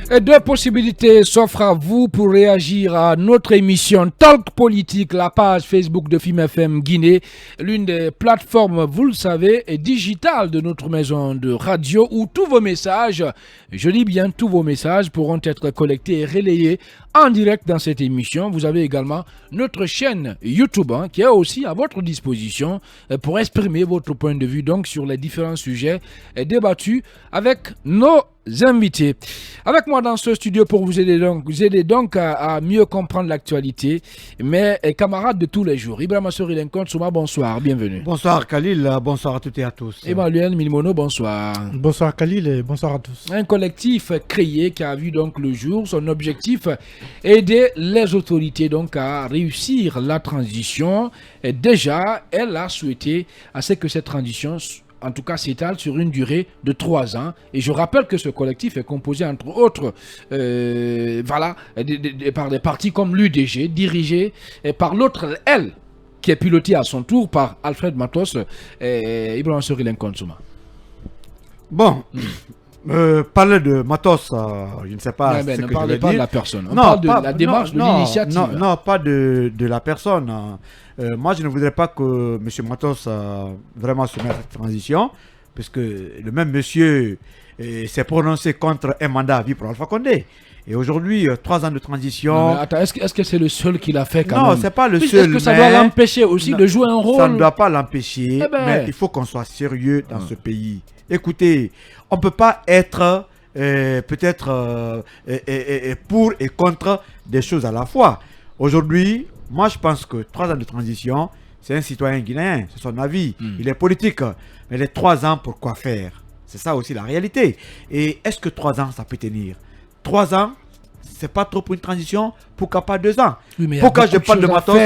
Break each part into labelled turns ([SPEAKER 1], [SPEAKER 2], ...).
[SPEAKER 1] Deux possibilités s'offrent à vous pour réagir à notre émission Talk Politique, la page Facebook de FIM FM Guinée, l'une des plateformes, vous le savez, digitales de notre maison de radio où tous vos messages, je dis bien tous vos messages, pourront être collectés et relayés en direct dans cette émission. Vous avez également notre chaîne YouTube qui est aussi à votre disposition pour exprimer votre point de vue donc sur les différents sujets débattus avec nos invités. Avec moi dans ce studio pour vous aider donc à mieux comprendre l'actualité, mes camarades de tous les jours. Ibrahima Sorilenkon Souma, bonsoir, bienvenue.
[SPEAKER 2] Bonsoir Khalil, bonsoir à toutes et à tous.
[SPEAKER 1] Emmanuel Milmono, bonsoir.
[SPEAKER 3] Bonsoir Khalil et bonsoir à tous.
[SPEAKER 1] Un collectif créé qui a vu donc le jour. Son objectif, aider les autorités donc à réussir la transition. Et déjà, elle a souhaité à ce que cette transition en tout cas s'étale sur une durée de 3 ans. Et je rappelle que ce collectif est composé entre autres par des partis comme l'UDG, dirigé par l'autre, elle, qui est pilotée à son tour par Alfred Matos et Ibrahima Sorilenkon Souma.
[SPEAKER 2] Bon, parler de Matos, je ne sais pas ce
[SPEAKER 1] ne
[SPEAKER 2] que
[SPEAKER 1] parlez
[SPEAKER 2] je vais
[SPEAKER 1] pas
[SPEAKER 2] dire.
[SPEAKER 1] de la personne, on parle de la démarche, de l'initiative.
[SPEAKER 2] Non, pas de la personne. Moi, je ne voudrais pas que M. Matos vraiment se mette à cette transition, parce que le même monsieur s'est prononcé contre un mandat à vie pour Alpha Condé. Et aujourd'hui, 3 ans de transition.
[SPEAKER 1] Non, mais attends, est-ce que c'est le seul qui l'a fait quand même?
[SPEAKER 2] Non, c'est pas le
[SPEAKER 1] Puis,
[SPEAKER 2] seul.
[SPEAKER 1] Est-ce que ça doit l'empêcher aussi de jouer un rôle?
[SPEAKER 2] Ça ne doit pas l'empêcher, mais il faut qu'on soit sérieux dans ce pays. Écoutez, on ne peut pas être peut-être pour et contre des choses à la fois. Aujourd'hui, moi je pense que 3 ans de transition, c'est un citoyen guinéen, c'est son avis. Il est politique, mais les 3 ans, pour quoi faire? C'est ça aussi la réalité. Et est-ce que 3 ans, ça peut tenir? 3 ans, c'est pas trop pour une transition, pourquoi pas 2 ans?
[SPEAKER 1] Oui,
[SPEAKER 2] pourquoi je parle de Matos?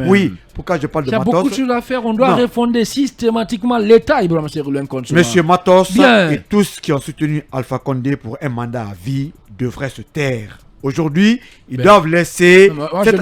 [SPEAKER 2] Oui, pourquoi je parle de Matos?
[SPEAKER 1] Il y a beaucoup de choses à faire, on doit refonder systématiquement l'État, Ibrahima Sorilenkon Souma.
[SPEAKER 2] Monsieur Matos et tous qui ont soutenu Alpha Condé pour un mandat à vie devraient se taire. Aujourd'hui, ils doivent laisser...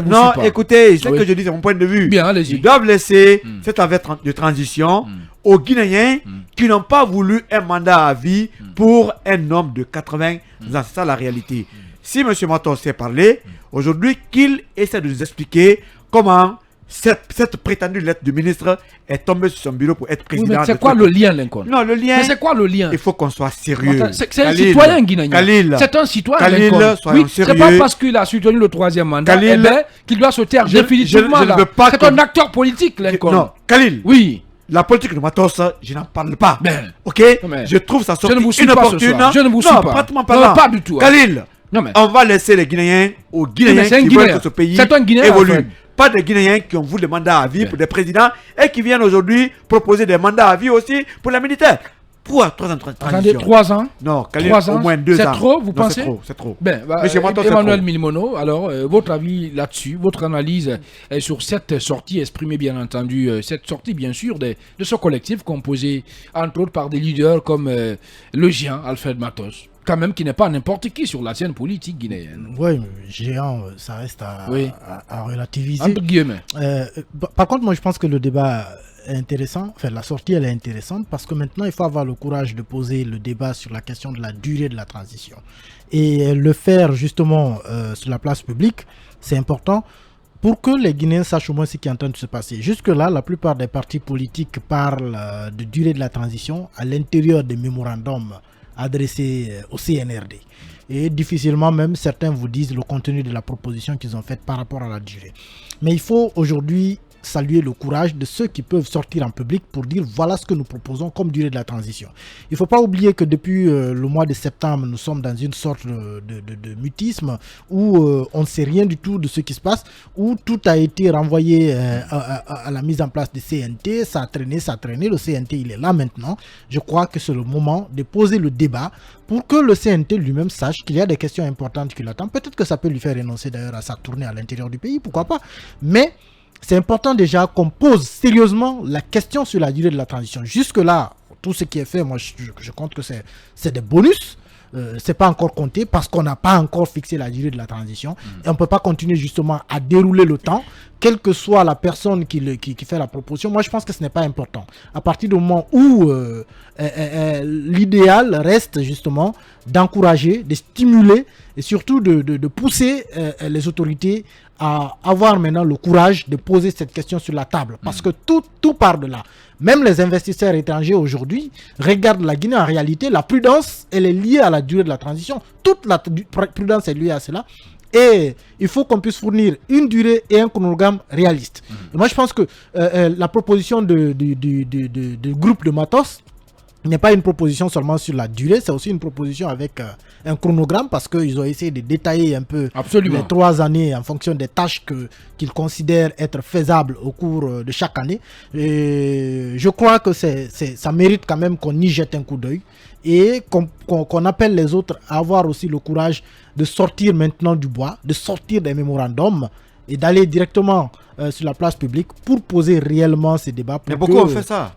[SPEAKER 2] Non, écoutez, ce que je dis, c'est mon point de vue.
[SPEAKER 1] Bien, allez-y.
[SPEAKER 2] Ils doivent laisser cette affaire de transition aux Guinéens qui n'ont pas voulu un mandat à vie pour un homme de 80 ans. C'est ça la réalité. Si M. Matos sait parler, aujourd'hui, qu'il essaie de nous expliquer comment cette prétendue lettre du ministre est tombée sur son bureau pour être président.
[SPEAKER 1] Oui, mais c'est quoi le lien, Lincoln?
[SPEAKER 2] Non, le lien...
[SPEAKER 1] Mais c'est quoi le lien?
[SPEAKER 2] Il faut qu'on soit sérieux.
[SPEAKER 1] C'est un citoyen guinéen. C'est un citoyen, Lincoln. Oui, c'est pas parce qu'il a soutenu le 3e mandat qu'il doit se taire définitivement. C'est un acteur politique, Lincoln. Non,
[SPEAKER 2] Khalil.
[SPEAKER 1] Oui.
[SPEAKER 2] La politique de Matos, je n'en parle pas. Ok? Je trouve ça sorti inopportune.
[SPEAKER 1] Je ne vous suis pas.
[SPEAKER 2] Pratiquement pas.
[SPEAKER 1] Non, pas du tout.
[SPEAKER 2] Khalil. On va laisser les Guinéens aux Guinéens qui veulent que ce pays évolue. Pas des Guinéens qui ont voulu des mandats à vie pour des présidents et qui viennent aujourd'hui proposer des mandats à vie aussi pour les militaires. Pourquoi 3 ans de transition?
[SPEAKER 1] Attendez, 3 ans?
[SPEAKER 2] Non, Khalil, au moins 2 ans.
[SPEAKER 1] C'est trop, vous pensez?
[SPEAKER 2] C'est trop.
[SPEAKER 1] Emmanuel Milmono, alors, votre avis là-dessus, votre analyse sur cette sortie, exprimée bien entendu, cette sortie bien sûr de ce collectif composé entre autres par des leaders comme le géant Alfred Matos, quand même qui n'est pas n'importe qui sur la scène politique guinéenne.
[SPEAKER 3] Oui, géant, ça reste à relativiser.
[SPEAKER 1] Entre guillemets.
[SPEAKER 3] Par contre, moi je pense que le débat est intéressant, enfin la sortie elle est intéressante parce que maintenant il faut avoir le courage de poser le débat sur la question de la durée de la transition. Et le faire justement sur la place publique, c'est important pour que les Guinéens sachent au moins ce qui est en train de se passer. Jusque-là, la plupart des partis politiques parlent de durée de la transition à l'intérieur des mémorandums adressés au CNRD. Et difficilement même, certains vous disent le contenu de la proposition qu'ils ont faite par rapport à la durée. Mais il faut aujourd'hui saluer le courage de ceux qui peuvent sortir en public pour dire voilà ce que nous proposons comme durée de la transition. Il ne faut pas oublier que depuis le mois de septembre, nous sommes dans une sorte de mutisme où on ne sait rien du tout de ce qui se passe, où tout a été renvoyé à la mise en place du CNT, ça a traîné, le CNT il est là maintenant. Je crois que c'est le moment de poser le débat pour que le CNT lui-même sache qu'il y a des questions importantes qui l'attendent. Peut-être que ça peut lui faire renoncer d'ailleurs à sa tournée à l'intérieur du pays, pourquoi pas. Mais c'est important déjà qu'on pose sérieusement la question sur la durée de la transition. Jusque-là, tout ce qui est fait, moi je compte que c'est des bonus. C'est pas encore compté parce qu'on n'a pas encore fixé la durée de la transition. Et on ne peut pas continuer justement à dérouler le temps quelle que soit la personne qui fait la proposition, moi je pense que ce n'est pas important. À partir du moment où l'idéal reste justement d'encourager, de stimuler et surtout de pousser les autorités à avoir maintenant le courage de poser cette question sur la table. Parce que tout part de là. Même les investisseurs étrangers aujourd'hui regardent la Guinée. En réalité, la prudence, elle est liée à la durée de la transition. Toute la prudence est liée à cela. Et il faut qu'on puisse fournir une durée et un chronogramme réaliste. Et moi, je pense que la proposition du groupe de Matos n'est pas une proposition seulement sur la durée, c'est aussi une proposition avec un chronogramme parce qu'ils ont essayé de détailler un peu les 3 années en fonction des tâches qu'ils considèrent être faisables au cours de chaque année. Et je crois que ça mérite quand même qu'on y jette un coup d'œil et qu'on appelle les autres à avoir aussi le courage de sortir maintenant du bois, de sortir des mémorandums et d'aller directement sur la place publique pour poser réellement ces débats.
[SPEAKER 2] Mais pourquoi on fait ça?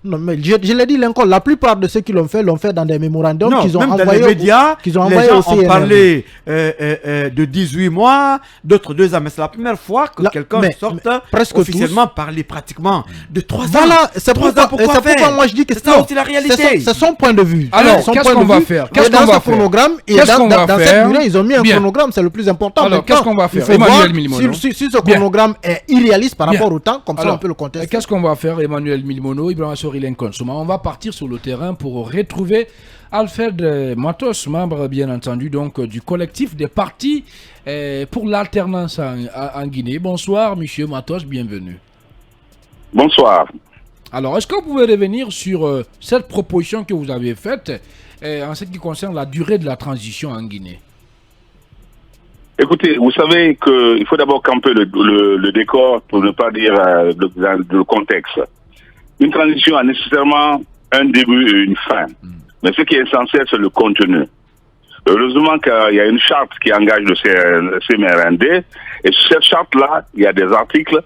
[SPEAKER 3] Non, mais je l'ai dit, Lincoln, la plupart de ceux qui l'ont fait dans des mémorandums qu'ils ont envoyés.
[SPEAKER 2] Dans les médias,
[SPEAKER 3] les gens
[SPEAKER 2] ont parlé de 18 mois, d'autres 2 ans. Mais c'est la première fois que quelqu'un sorte officiellement parler pratiquement de 3 ans.
[SPEAKER 3] Voilà, c'est pourquoi moi je dis que c'est ça aussi la réalité. C'est son point de vue.
[SPEAKER 1] Alors, qu'est-ce qu'on va faire?
[SPEAKER 3] Qu'est-ce qu'on va faire? Et dans cette durée, ils ont mis un chronogramme, c'est le plus important.
[SPEAKER 1] Alors, qu'est-ce qu'on va faire? Emmanuel Milimono.
[SPEAKER 3] Si ce chronogramme est irréaliste par rapport au temps, comme ça on peut le contester.
[SPEAKER 1] Qu'est-ce qu'on va faire, Emmanuel Milimono, Ibrahima Sori Lincoln? On va partir sur le terrain pour retrouver Alfred Matos, membre bien entendu donc du collectif des partis pour l'alternance en Guinée. Bonsoir, monsieur Matos, bienvenue.
[SPEAKER 4] Bonsoir.
[SPEAKER 1] Alors, est-ce que vous pouvez revenir sur cette proposition que vous avez faite en ce qui concerne la durée de la transition en Guinée?
[SPEAKER 4] Écoutez, vous savez qu'il faut d'abord camper le décor pour ne pas dire le contexte. Une transition a nécessairement un début et une fin. Mais ce qui est essentiel, c'est le contenu. Heureusement qu'il y a une charte qui engage le CMRND. Et sur cette charte-là, il y a des articles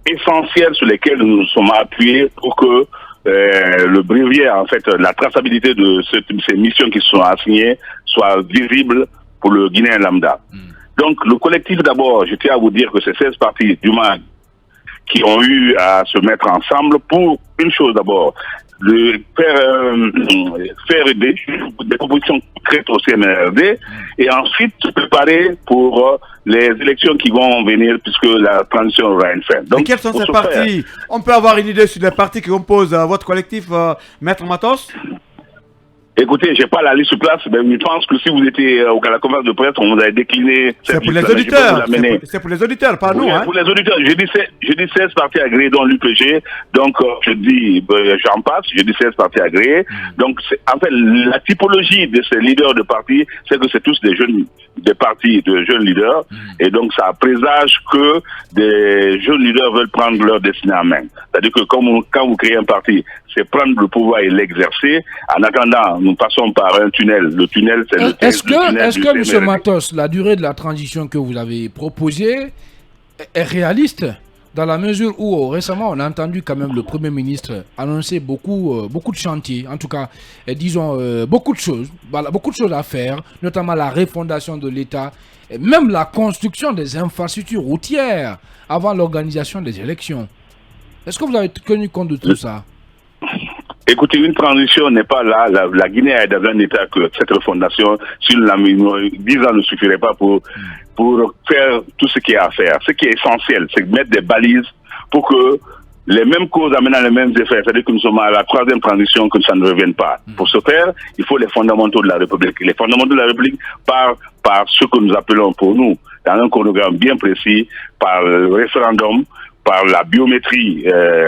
[SPEAKER 4] essentiels sur lesquels nous nous sommes appuyés pour que le brevier, en fait, la traçabilité de ces missions qui sont assignées soit visible pour le Guinéen lambda. Donc, le collectif, d'abord, je tiens à vous dire que c'est 16 partis du MAG qui ont eu à se mettre ensemble pour une chose d'abord, faire des propositions concrètes au CMRD et ensuite se préparer pour les élections qui vont venir puisque la transition aura une fin.
[SPEAKER 2] Donc, quels sont ces partis? On peut avoir une idée sur les partis qui composent votre collectif, Maître Matos?
[SPEAKER 4] Écoutez, j'ai pas la liste sur place, mais je pense que si vous étiez à la conférence de presse, on vous a décliné.
[SPEAKER 2] C'est pour les auditeurs. C'est pour les auditeurs, pas nous.
[SPEAKER 4] Pour les auditeurs, j'ai dit 16 partis agréés dans l'UPG. Donc, je dis, j'en passe, j'ai dit 16 partis agréés. Donc, en fait, la typologie de ces leaders de partis, c'est que c'est tous des partis de jeunes leaders. Et donc, ça présage que des jeunes leaders veulent prendre leur destinée en main. C'est-à-dire que quand vous créez un parti, c'est prendre le pouvoir et l'exercer. En attendant, nous passons par un tunnel. Le tunnel, c'est le tunnel.
[SPEAKER 1] Est-ce que, M. Matos, la durée de la transition que vous avez proposée est réaliste dans la mesure où récemment on a entendu quand même le Premier ministre annoncer beaucoup de chantiers, en tout cas, disons beaucoup de choses à faire, notamment la refondation de l'État, et même la construction des infrastructures routières avant l'organisation des élections. Est-ce que vous avez tenu compte de tout ça?
[SPEAKER 4] Écoutez, une transition n'est pas là. La Guinée est dans un état que cette refondation, sur 10 ans ne suffirait pas pour faire tout ce qu'il y a à faire. Ce qui est essentiel, c'est de mettre des balises pour que les mêmes causes amènent les mêmes effets. C'est-à-dire que nous sommes à la 3e transition, que ça ne revienne pas. Pour ce faire, il faut les fondamentaux de la République. Les fondamentaux de la République par ce que nous appelons pour nous, dans un chronogramme bien précis, par le référendum, par la biométrie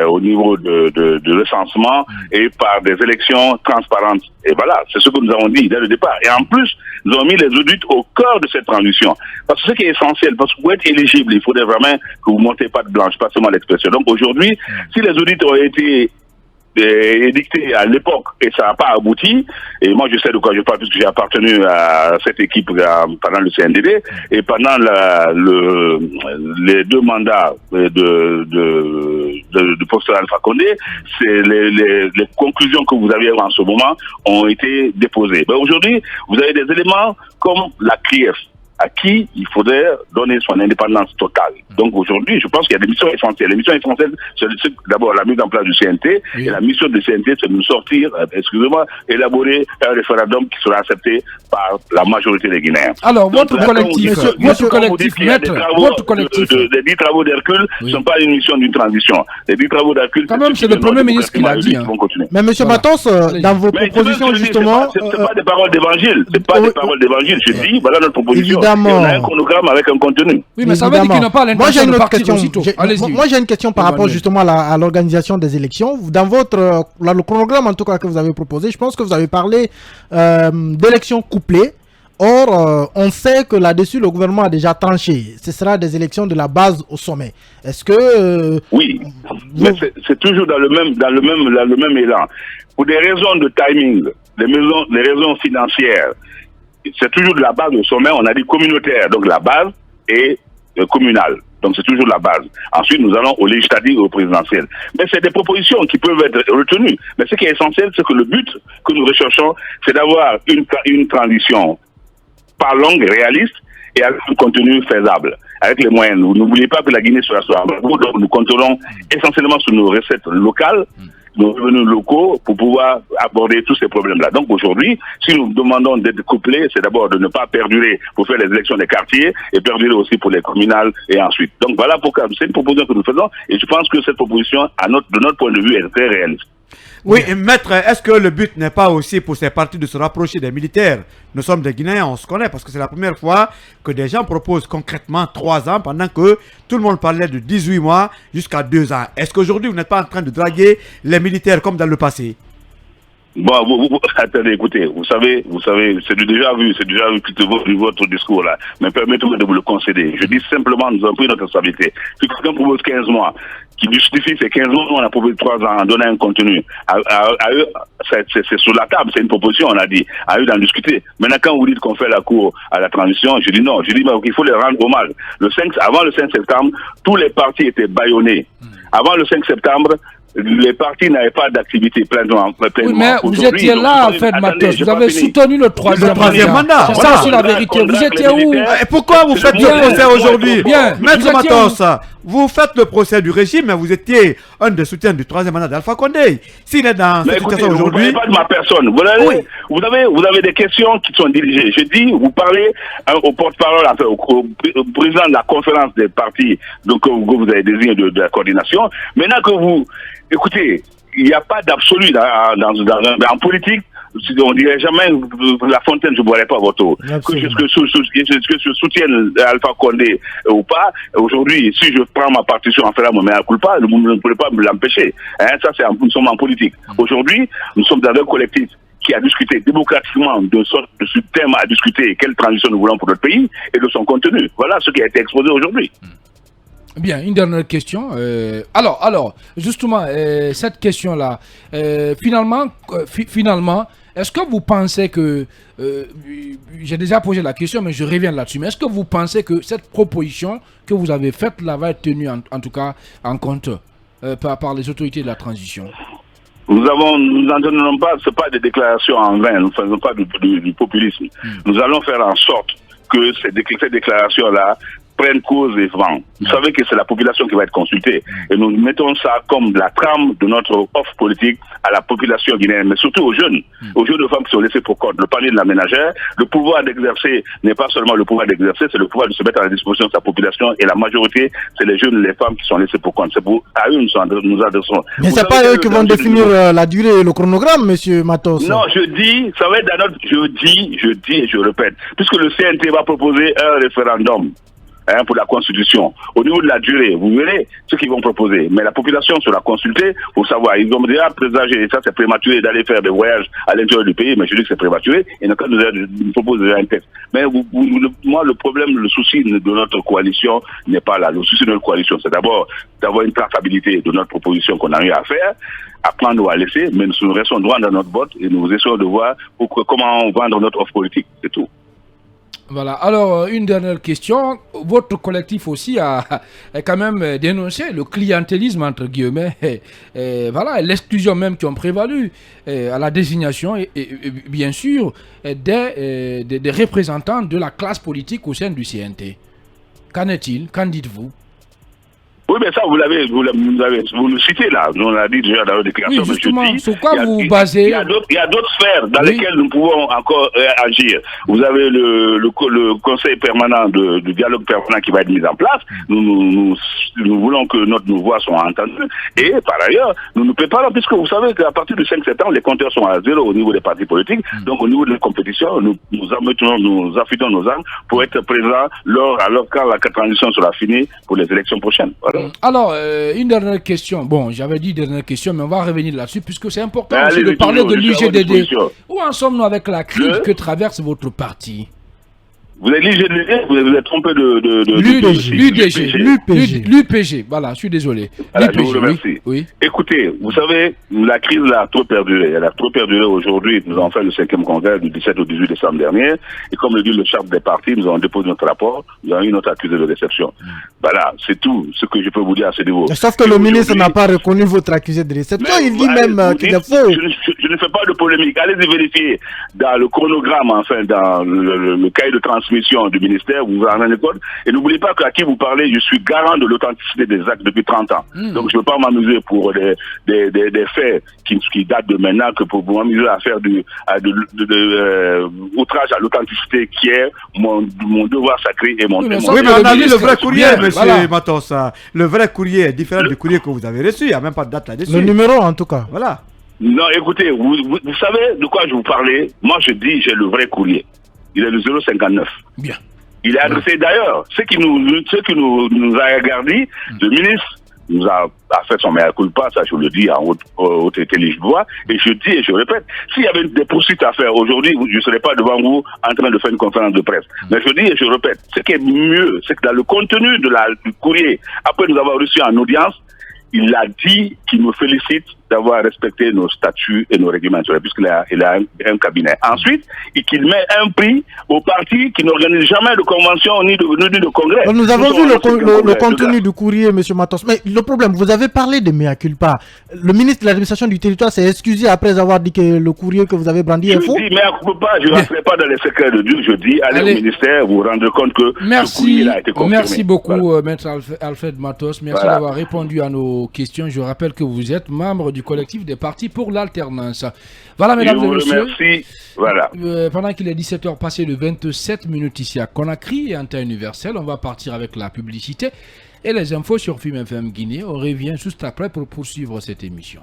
[SPEAKER 4] au niveau de recensement et par des élections transparentes. Et voilà, c'est ce que nous avons dit dès le départ. Et en plus, nous avons mis les audits au cœur de cette transition. Parce que ce qui est essentiel, parce que pour être éligible, il faudrait vraiment que vous montez patte blanche, pas seulement l'expression. Donc aujourd'hui, si les audits ont été édicté à l'époque et ça n'a pas abouti, et moi je sais de quoi je parle puisque j'ai appartenu à cette équipe pendant le CNDD et pendant les 2 mandats de professeur Alpha Condé, c'est les conclusions que vous avez en ce moment ont été déposées. Ben aujourd'hui, vous avez des éléments comme la CRIEF à qui il faudrait donner son indépendance totale. Donc aujourd'hui, je pense qu'il y a des missions essentielles. Les missions essentielles, c'est d'abord la mise en place du CNT, et la mission du CNT, c'est de nous sortir, élaborer un référendum qui sera accepté par la majorité des Guinéens.
[SPEAKER 1] Alors, votre collectif,
[SPEAKER 4] les 10 travaux d'Hercule ne sont pas une mission d'une transition. Les 10 travaux d'Hercule,
[SPEAKER 1] quand même, c'est le Premier ministre qui l'a dit.
[SPEAKER 3] Mais M. Matos, dans vos propositions, justement...
[SPEAKER 4] C'est pas des paroles d'évangile. C'est pas des paroles d'évangile. Je dis, voilà notre proposition.
[SPEAKER 3] Évidemment.
[SPEAKER 4] Et on a un chronogramme avec un contenu.
[SPEAKER 1] Oui, mais ça veut dire qu'ils n'ont pas l'intention de partir aussitôt.
[SPEAKER 3] Moi, j'ai une question par rapport justement à l'organisation des élections. Dans le chronogramme, en tout cas, que vous avez proposé, je pense que vous avez parlé d'élections couplées. Or, on sait que là-dessus, le gouvernement a déjà tranché. Ce sera des élections de la base au sommet. Est-ce que...
[SPEAKER 4] Oui, mais c'est toujours dans le même élan. Pour des raisons de timing, des raisons financières, c'est toujours de la base au sommet, on a dit communautaire. Donc la base est communale. Donc c'est toujours la base. Ensuite, nous allons au législatif et au présidentiel. Mais c'est des propositions qui peuvent être retenues. Mais ce qui est essentiel, c'est que le but que nous recherchons, c'est d'avoir une transition pas longue, réaliste, et avec un contenu faisable, avec les moyens. N'oubliez pas que la Guinée sera sur un donc nous compterons essentiellement sur nos recettes locales, nos revenus locaux, pour pouvoir aborder tous ces problèmes-là. Donc aujourd'hui, si nous demandons d'être couplés, c'est d'abord de ne pas perdurer pour faire les élections des quartiers, et perdurer aussi pour les communales, et ensuite. Donc voilà pourquoi c'est une proposition que nous faisons, et je pense que cette proposition, de notre point de vue, est très réaliste.
[SPEAKER 2] Oui, et maître, est-ce que le but n'est pas aussi pour ces partis de se rapprocher des militaires? Nous sommes des Guinéens, on se connaît, parce que c'est la première fois que des gens proposent concrètement 3 ans, pendant que tout le monde parlait de 18 mois jusqu'à 2 ans. Est-ce qu'aujourd'hui, vous n'êtes pas en train de draguer les militaires comme dans le passé?
[SPEAKER 4] Bon, attendez, écoutez, vous savez, c'est déjà vu votre discours là. Mais permettez-moi de vous le concéder. Je dis simplement, nous avons pris notre responsabilité. Si quelqu'un propose 15 mois, qui justifie ces 15 mois, on a proposé 3 ans, en donnant un contenu. À eux, c'est sur la table, c'est une proposition, on a dit. À eux d'en discuter. Maintenant, quand vous dites qu'on fait la cour à la transition, je dis non. Je dis qu'il faut les rendre hommage. Avant le 5 septembre, tous les partis étaient bâillonnés. Avant le 5 septembre, les partis n'avaient pas d'activité pleinement.
[SPEAKER 1] Oui, mais vous étiez là, en fait, Matos. Vous avez soutenu le troisième mandat. C'est ça aussi la vérité. Vous étiez où?
[SPEAKER 2] Et pourquoi vous faites le procès aujourd'hui? Maître Matos, vous faites le procès du régime, mais vous étiez un des soutiens du troisième mandat d'Alpha Condé. S'il est dans cette situation aujourd'hui...
[SPEAKER 4] Vous ne parlez pas de ma personne. Vous avez des questions qui sont dirigées. Je dis, vous parlez au porte-parole, enfin, au président de la conférence des partis que vous avez désigné de la coordination. Maintenant que vous... Écoutez, il n'y a pas d'absolu en politique. On dirait jamais la fontaine, je ne boirai pas votre eau. Que je soutienne Alpha Condé ou pas, aujourd'hui, si je prends ma partition en faisant mon mea culpa, vous ne pouvez pas me l'empêcher. Nous sommes en politique. Aujourd'hui, nous sommes dans un collectif qui a discuté démocratiquement de ce thème à discuter, quelle transition nous voulons pour notre pays et de son contenu. Voilà ce qui a été exposé aujourd'hui.
[SPEAKER 1] Bien, une dernière question. Alors, justement, cette question-là, finalement, est-ce que vous pensez que, j'ai déjà posé la question, mais je reviens là-dessus, mais est-ce que vous pensez que cette proposition que vous avez faite là va être tenue en tout cas en compte par les autorités de la transition?
[SPEAKER 4] Nous n'en donnons pas, ce n'est pas des déclarations en vain, nous ne faisons pas du populisme. Nous allons faire en sorte que ces déclarations-là prennent cause et vent. Vous savez que c'est la population qui va être consultée. Et nous mettons ça comme la trame de notre offre politique à la population guinéenne, mais surtout aux jeunes femmes qui sont laissées pour compte. Le panier de la ménagère, le pouvoir d'exercer n'est pas seulement le pouvoir d'exercer, c'est le pouvoir de se mettre à la disposition de sa population. Et la majorité, c'est les jeunes, les femmes qui sont laissées pour compte. C'est à eux nous adressons.
[SPEAKER 3] Mais c'est pas eux qui vont définir la durée et le chronogramme, monsieur Matos.
[SPEAKER 4] Non, je dis, ça va être dans notre... Je dis et je répète. Puisque le CNT va proposer un référendum pour la Constitution. Au niveau de la durée, vous verrez ce qu'ils vont proposer. Mais la population sera consultée pour savoir. Ils ont déjà présagé, et ça c'est prématuré d'aller faire des voyages à l'intérieur du pays, mais je dis que c'est prématuré. Et dans le cas nous propose déjà un texte. Mais moi, le problème, le souci de notre coalition n'est pas là. Le souci de notre coalition, c'est d'abord d'avoir une traçabilité de notre proposition qu'on a eu à faire, à prendre ou à laisser, mais nous restons droits dans notre botte et nous essayons de voir comment vendre notre offre politique. C'est tout.
[SPEAKER 1] Voilà, alors une dernière question. Votre collectif aussi a quand même dénoncé le clientélisme, entre guillemets, voilà, l'exclusion même qui ont prévalu à la désignation et bien sûr des représentants de la classe politique au sein du CNT. Qu'en est-il? Qu'en dites-vous?
[SPEAKER 4] Oui, mais ça, vous nous citez là. On l'a dit déjà dans la déclaration.
[SPEAKER 1] Oui, justement, sur quoi vous
[SPEAKER 4] Il
[SPEAKER 1] basez?
[SPEAKER 4] y a d'autres sphères dans lesquelles nous pouvons encore agir. Vous avez le conseil permanent du dialogue permanent qui va être mis en place. Nous voulons que notre voix soit entendue. Et par ailleurs, nous nous préparons, puisque vous savez qu'à partir du 5 septembre, les compteurs sont à zéro au niveau des partis politiques. Donc, au niveau de la compétition, nous affûtons nos armes pour être présents quand la transition sera finie pour les élections prochaines. Voilà.
[SPEAKER 1] Alors, une dernière question. Bon, j'avais dit dernière question, mais on va revenir là-dessus puisque c'est important aussi de parler de l'UGDD. Où en sommes-nous avec la crise que traverse votre parti?
[SPEAKER 4] Vous avez dit GDD, vous êtes trompé
[SPEAKER 1] l'UPG. Voilà, je suis désolé.
[SPEAKER 4] Voilà, je vous remercie.
[SPEAKER 1] Oui.
[SPEAKER 4] Écoutez, vous savez, la crise a trop perduré. Elle a trop perduré aujourd'hui. Nous avons fait le 5e congrès du 17 au 18 décembre dernier. Et comme le dit le chef des partis, nous avons déposé notre rapport. Nous avons eu notre accusé de réception. Voilà, c'est tout ce que je peux vous dire à ce niveau.
[SPEAKER 3] Sauf que le ministre n'a pas reconnu votre accusé de réception. Il dit même qu'il est faux.
[SPEAKER 4] Je ne fais pas de polémique. Allez-y vérifier dans le chronogramme, enfin, dans le cahier de transmission du ministère, vous vous en rendez compte. Et n'oubliez pas qu'à qui vous parlez, je suis garant de l'authenticité des actes depuis 30 ans. Donc je ne veux pas m'amuser pour des faits qui datent de maintenant que pour m'amuser à faire outrage à l'authenticité qui est mon devoir sacré et mon
[SPEAKER 2] Oui, mais on a lu le vrai courrier, monsieur Matos. Le vrai courrier est différent du courrier que vous avez reçu. Il n'y a même pas de date là-dessus.
[SPEAKER 3] Le numéro, en tout cas.
[SPEAKER 2] Voilà.
[SPEAKER 4] Non, écoutez, vous savez de quoi je vous parlais? Moi, je dis, j'ai le vrai courrier. Il est le 059.
[SPEAKER 1] Bien.
[SPEAKER 4] Il est adressé d'ailleurs. Ce qui nous a regardé, le ministre nous a fait son mea culpa, ça je le dis en haute intelligence. Et je dis et je répète, s'il y avait des poursuites à faire aujourd'hui, je ne serais pas devant vous en train de faire une conférence de presse. Mais je dis et je répète, ce qui est mieux, c'est que dans le contenu du courrier, après nous avoir reçu en audience, il a dit qu'il nous félicite d'avoir respecté nos statuts et nos règlements, puisqu'il a un cabinet. Ensuite, et qu'il met un prix aux partis qui n'organisent jamais de convention ni de congrès.
[SPEAKER 3] Nous avons vu le contenu du courrier, M. Matos. Mais le problème, vous avez parlé de mea culpa. Le ministre de l'administration du territoire s'est excusé après avoir dit que le courrier que vous avez brandi est faux.
[SPEAKER 4] Je dis mea culpa, je ne rentrerai pas dans les secrets de Dieu. Je dis, allez au ministère, vous vous rendrez compte que ce courrier a été confirmé.
[SPEAKER 1] Merci beaucoup, Maître Alfred Matos. Merci d'avoir répondu à nos questions. Je rappelle que vous êtes membre du collectif des partis pour l'alternance. Voilà, mesdames et messieurs.
[SPEAKER 4] Merci. Voilà.
[SPEAKER 1] Pendant qu'il est 17h passé de 27 minutes ici à Conakry et en temps universel, on va partir avec la publicité et les infos sur FIM FM Guinée. On revient juste après pour poursuivre cette émission.